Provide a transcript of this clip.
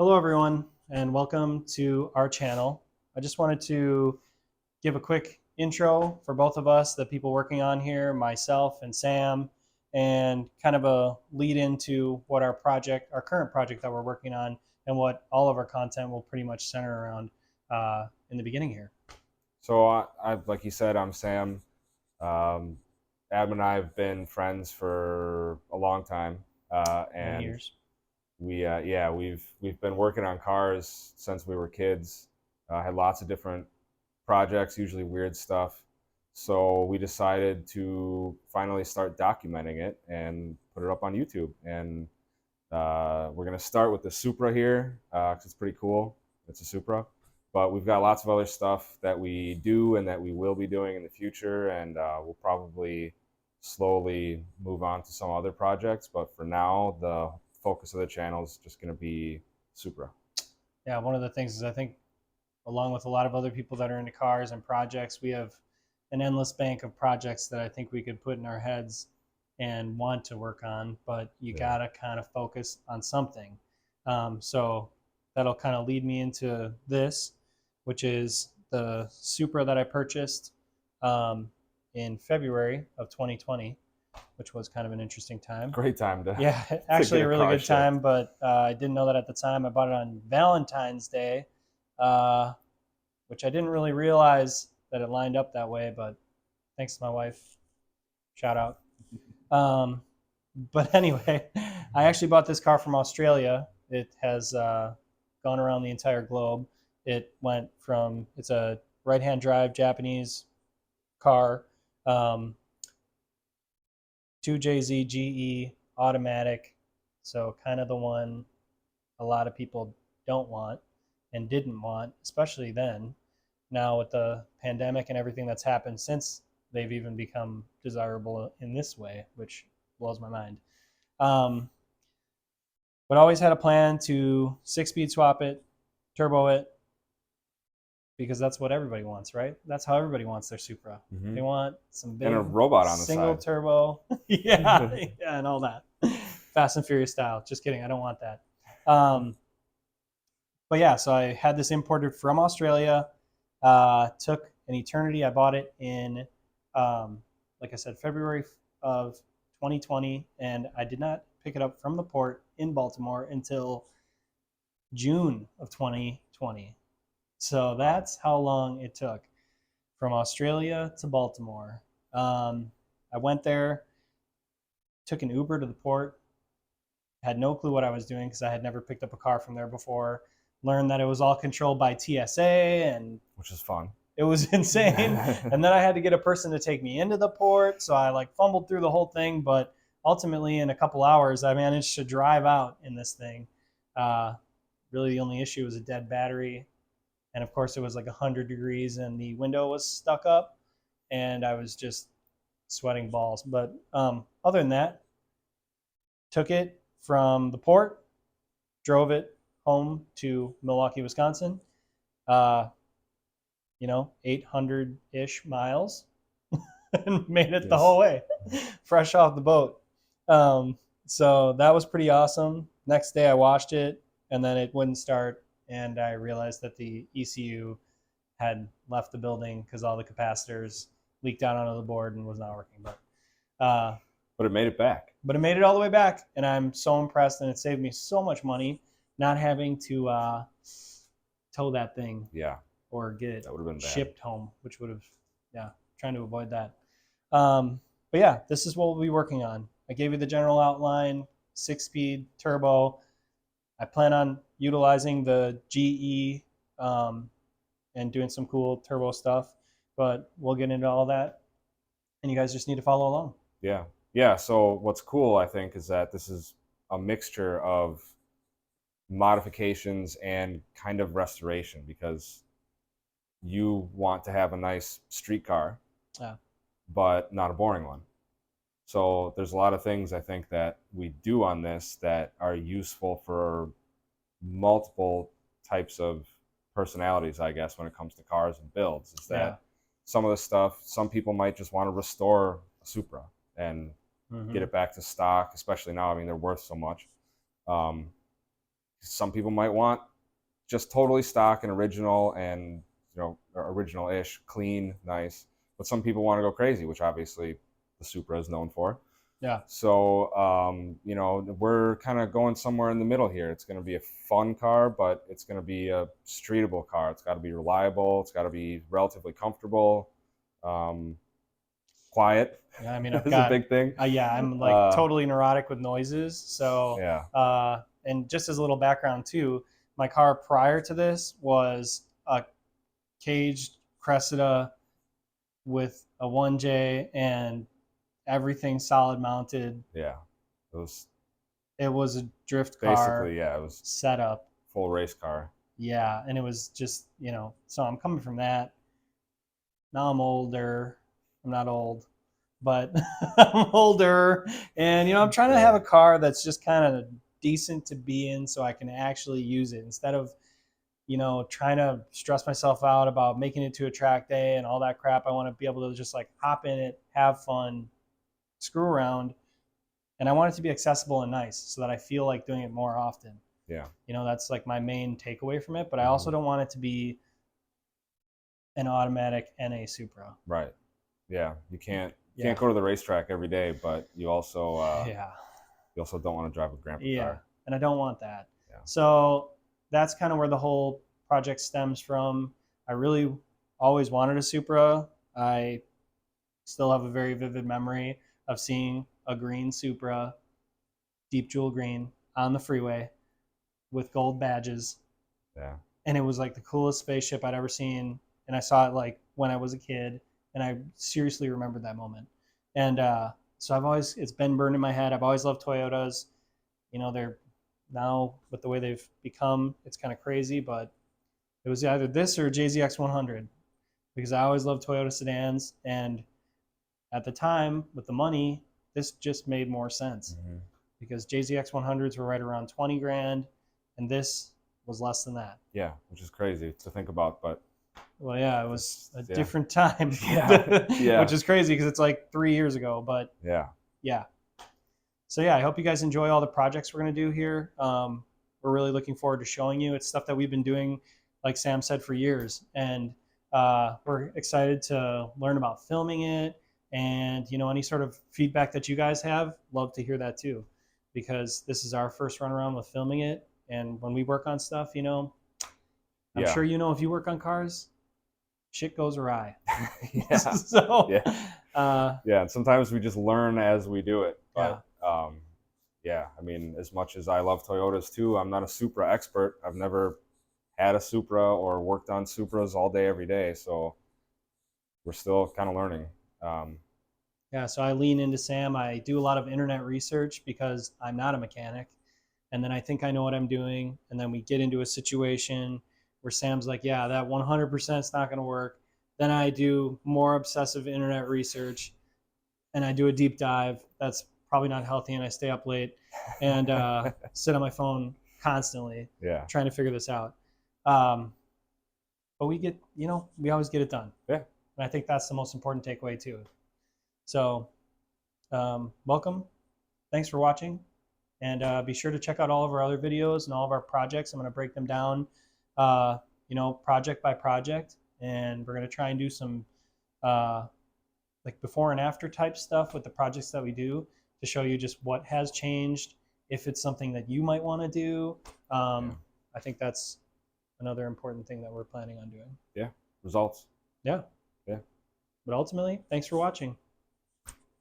Hello everyone and welcome to our channel. I just wanted to give a quick intro for both of us, the people working on here, myself and Sam, and kind of a lead into what our current project that we're working on, and what all of our content will pretty much center around in the beginning here. So, like you said, I'm Sam. Um, Adam and I have been friends for a long time, Many and years. we've been working on cars since we were kids. Had lots of different projects, usually weird stuff. So we decided to finally start documenting it and put it up on YouTube. And we're gonna start with the Supra here because it's pretty cool. It's a Supra, but we've got lots of other stuff that we do and that we will be doing in the future, and we'll probably slowly move on to some other projects. But for now, the focus of the channel is just gonna be Supra. Yeah, one of the things is I think along with a lot of other people that are into cars and projects, we have an endless bank of projects that I think we could put in our heads and want to work on, but you Yeah. gotta kind of focus on something. So that'll kind of lead me into this, which is the Supra that I purchased um, in February of 2020, which was kind of an interesting time. Great time to Yeah, to actually get a a really car good shipped. time, but I didn't know that at the time. I bought it on Valentine's Day, uh, which I didn't really realize that it lined up that way, but thanks to my wife, shout out. Um, but anyway, I actually bought this car from Australia. It has gone around the entire globe. It's a right hand drive Japanese car, um, 2JZ GE automatic. So, kind of the one a lot of people don't want and didn't want, especially then. Now, with the pandemic and everything that's happened since, they've even become desirable in this way, which blows my mind. Um, but always had a plan to 6 speed swap it, turbo it, because that's what everybody wants, right? That's how everybody wants their Supra. Hmm. They want some And a big robot on the single side. turbo, yeah, yeah, and all that. Fast and Furious style. Just kidding. I don't want that. Um, but yeah, so I had this imported from Australia. Took an eternity. I bought it in, like I said, February of 2020, and I did not pick it up from the port in Baltimore until June of 2020. So Wow. that's how long it took from Australia to Baltimore. I went there, took an Uber to the port, had no clue what I was doing because I had never picked up a car from there before. Learned that it was all controlled by TSA, and Which is fun. it was insane. And then I had to get a person to take me into the port, so I like fumbled through the whole thing. But ultimately, in a couple hours, I managed to drive out in this thing. Uh, really, the only issue was a dead battery, and of course, it was like 100 degrees, and the window was stuck up, and I was just sweating balls. But other than that, took it from the port, drove it home to Milwaukee, Wisconsin. Uh, 800-ish miles, and made it the whole Yes. way, fresh off the boat. So that was pretty awesome. Next day, I washed it, and then it wouldn't start, and I realized that the ECU had left the building because all the capacitors leaked out onto the board and was not working. Uh, But it made it back. but it made it all the way back, and I'm so impressed, and it saved me so much money not having to tow that thing Yeah, or get it that would have been bad. shipped home, which would have, yeah, trying to avoid that. But yeah, this is what we'll be working on. I gave you the general outline, 6 speed turbo. I plan on utilizing the GE and doing some cool turbo stuff, but we'll get into all that, and you guys just need to follow along. Yeah. Yeah. So what's cool, I think, is that this is a mixture of modifications and kind of restoration because you want to have a nice street car, Yeah. but not a boring one. So there's a lot of things I think that we do on this that are useful for multiple types of personalities, I guess, when it comes to cars and builds. Is Yeah. that some of the stuff, some people might just want to restore a Supra and get Mm-hmm. it back to stock, especially now. I mean, they're worth so much. Um, Some people might want just totally stock and original and, original-ish, clean, nice. But some people want to go crazy, which obviously the Supra is known for. Yeah. So, we're kind of going somewhere in the middle here. It's going to be a fun car, but it's going to be a streetable car. It's got to be reliable. It's got to be relatively comfortable. Quiet. Yeah, I mean, I've is got a big thing. yeah, I'm like totally neurotic with noises. So yeah. And just as a little background too, my car prior to this was a caged Cressida with a 1J and everything solid mounted. Yeah. It was a drift car. Basically, yeah, it was setup. Full race car. Yeah, and it was just, so I'm coming from that. Now I'm older. I'm not old, but I'm older. And, I'm trying to have a car that's just kind of decent to be in so I can actually use it instead of, trying to stress myself out about making it to a track day and all that crap. I want to be able to just like hop in it, have fun, screw around. And I want it to be accessible and nice so that I feel like doing it more often. Yeah. That's like my main takeaway from it. But I also don't want it to be an automatic NA Supra. Right. Yeah. You can't go to the racetrack every day, but you also you also don't want to drive a grandpa car. And I don't want that. Yeah. So that's kind of where the whole project stems from. I really always wanted a Supra. I still have a very vivid memory of seeing a green Supra, deep jewel green, on the freeway with gold badges. Yeah. And it was like the coolest spaceship I'd ever seen. And I saw it like when I was a kid, and I seriously remembered that moment. And so it's been burned in my head. I've always loved Toyotas. They're now with the way they've become, it's kind of crazy, but it was either this or JZX 100 because I always loved Toyota sedans. And at the time, with the money, this just made more sense because JZX 100s were right around 20 grand, and this was less than that. Yeah, which is crazy to think about, but. Well, yeah, it was a different time. Which is crazy because it's like 3 years ago, but yeah. So yeah, I hope you guys enjoy all the projects we're going to do here. We're really looking forward to showing you. It's stuff that we've been doing, like Sam said, for years. And we're excited to learn about filming it. And, any sort of feedback that you guys have, love to hear that too. Because this is our first run around with filming it. And when we work on stuff, I'm sure if you work on cars, shit goes awry. So, and sometimes we just learn as we do it. But, I mean, as much as I love Toyotas too, I'm not a Supra expert. I've never had a Supra or worked on Supras all day, every day. So we're still kind of learning. So I lean into Sam. I do a lot of internet research because I'm not a mechanic. And then I think I know what I'm doing. And then we get into a situation where Sam's like, yeah, that 100% is not going to work. Then I do more obsessive internet research and I do a deep dive. That's probably not healthy. And I stay up late and sit on my phone constantly trying to figure this out. But we get, we always get it done. Yeah. And I think that's the most important takeaway too. So welcome. Thanks for watching. And be sure to check out all of our other videos and all of our projects. I'm going to break them down, project by project. And we're going to try and do some like before and after type stuff with the projects that we do to show you just what has changed, if it's something that you might want to do. I think that's another important thing that we're planning on doing. Yeah, results. Yeah. Yeah. But ultimately, thanks for watching.